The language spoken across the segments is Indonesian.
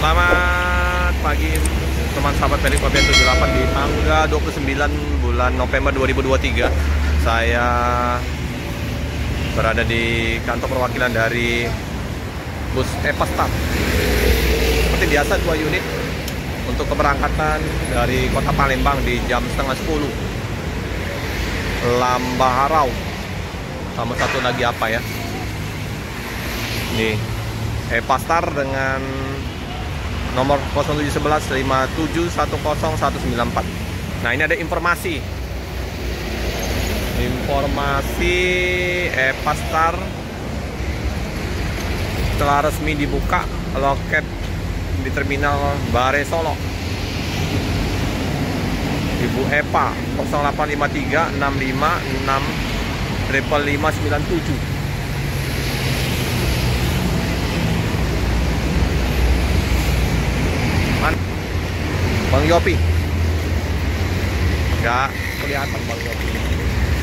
Selamat pagi teman sahabat Pelik Papian 78 di tanggal 29 bulan November 2023. Saya berada di kantor perwakilan dari bus Epastar. Seperti biasa 2 unit untuk keberangkatan dari kota Palembang di jam setengah 10. Lambaharau. Sama satu lagi apa ya? Nih, Epastar dengan nomor 0711 5710 194. Nah, ini ada informasi Epastar telah resmi dibuka loket di terminal Bare Solo. Ibu Epa 0853 656 55597. Bang Yopi, nggak kelihatan Bang Yopi.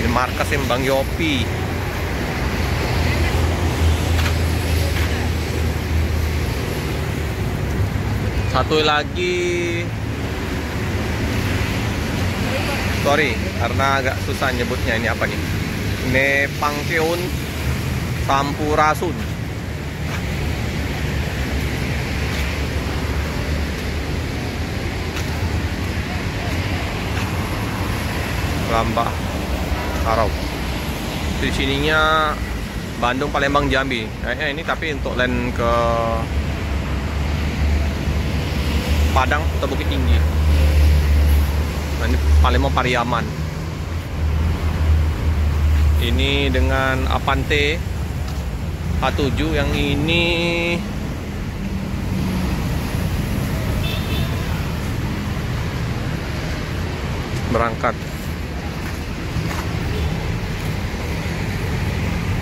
Ini markasnya Bang Yopi. Satu lagi, sorry karena agak susah nyebutnya, ini apa nih? Nepangkeun Sampurasun. Lambaharau. Di sininya Bandung, Palembang, Jambi. Kayaknya ini tapi untuk land ke Padang atau Bukit Tinggi. Nah, ini Palembang Pariaman. Ini dengan Avante H7, yang ini berangkat.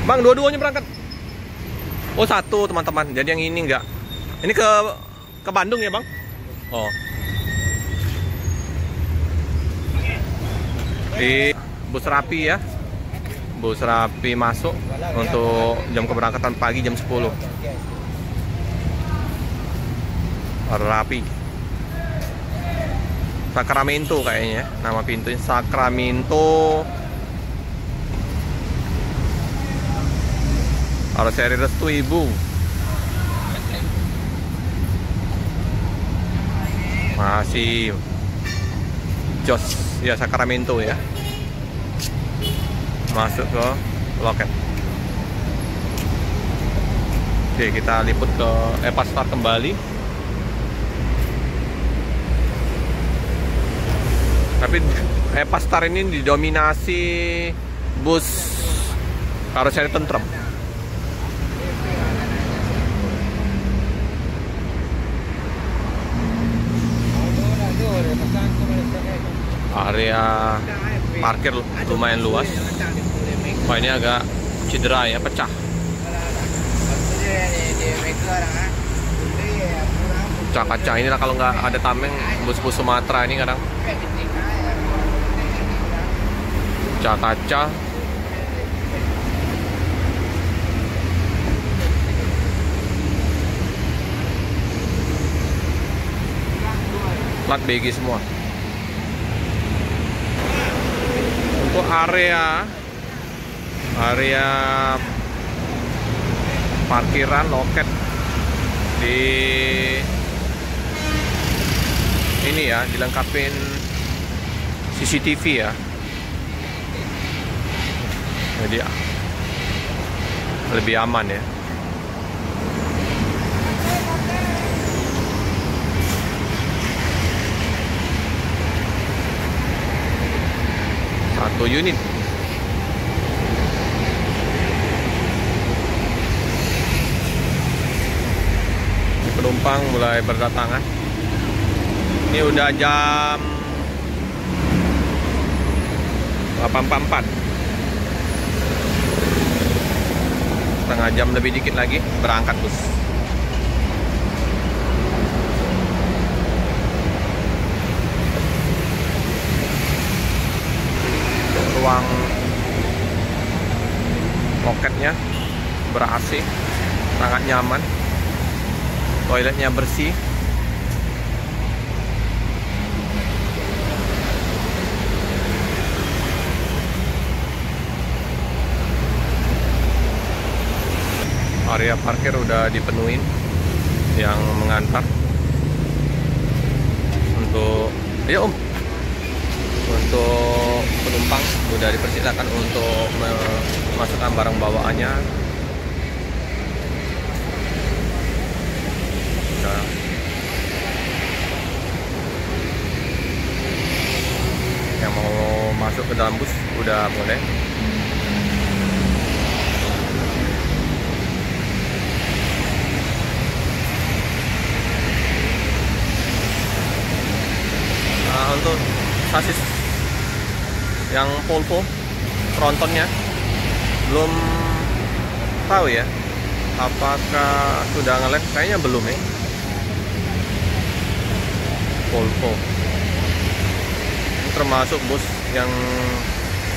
Bang, dua-duanya berangkat. Oh, satu teman-teman. Jadi yang ini enggak. Ini ke Bandung ya, Bang? Oh. Di bus Rapi ya. Bus Rapi masuk untuk jam keberangkatan pagi jam 10. Rapi. Sacramento kayaknya. Nama pintunya Sacramento. Harus cari restu ibu. Masih Jos ya, Sacramento ya. Masuk ke loket. Oke, kita liput ke Epastar kembali. Tapi Epastar ini didominasi bus karoseri tentrem. Area parkir lumayan luas. Wah, ini agak cedera ya, pecah. Pecah kaca. Inilah kalau nggak ada tameng bus-bus Sumatera ini kadang pecah kaca. Plat BG semua. Untuk area parkiran loket di ini ya, dilengkapin CCTV ya. Jadi lebih aman ya. Satu unit. Penumpang mulai berdatangan. Ini udah jam 8.44. Setengah jam lebih dikit lagi berangkat bus. Ruang loketnya ber AC, sangat nyaman, toiletnya bersih, area parkir udah dipenuhin yang mengantar untuk untuk penumpang sudah dipersilakan untuk memasukkan barang bawaannya. Nah, yang mau masuk ke dalam bus udah boleh. Nah, untuk sasis yang Volvo frontonnya belum tahu ya apakah sudah ngelem, kayaknya belum ya. Volvo ini termasuk bus yang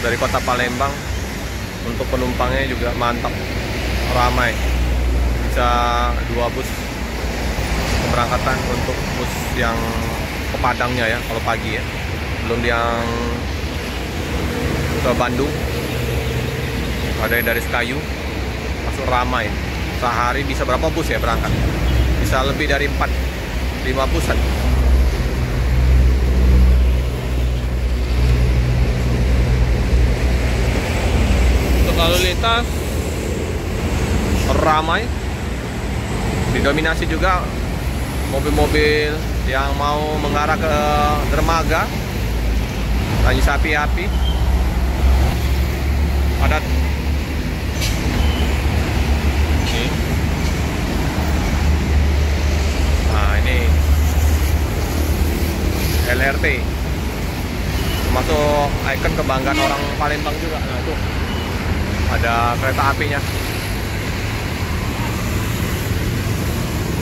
dari kota Palembang. Untuk penumpangnya juga mantap, ramai, bisa 2 bus keberangkatan untuk bus yang ke Padangnya ya kalau pagi ya, belum yang ke Bandung. Ada yang dari Sekayu masuk, ramai. Sehari bisa berapa bus ya berangkat? Bisa lebih dari 4-5 busan. Untuk lalu lintas ramai, didominasi juga mobil-mobil yang mau mengarah ke dermaga Tanjung Sapi Api. Padat. Nah, ini LRT, termasuk ikon kebanggaan orang Palembang juga. Nah, itu ada kereta apinya.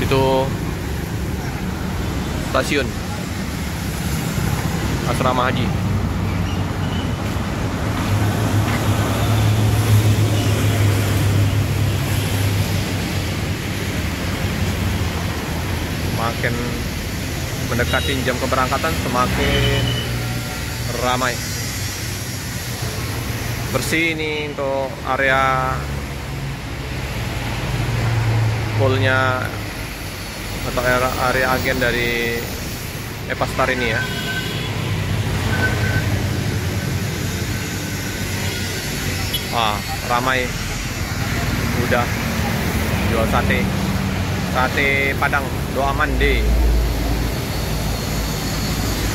Itu stasiun Asrama Haji. Makin mendekati jam keberangkatan semakin ramai. Bersih ini untuk area poolnya atau area agen dari Epastar ini ya. Ramai, udah jual sate Padang, doa mandi.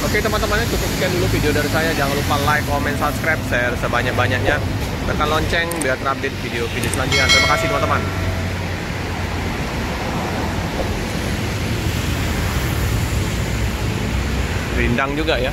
Oke teman-teman, cukup sekian dulu video dari saya. Jangan lupa like, comment, subscribe, share sebanyak-banyaknya, tekan lonceng biar terupdate video-video selanjutnya. Terima kasih teman-teman. Rindang juga ya.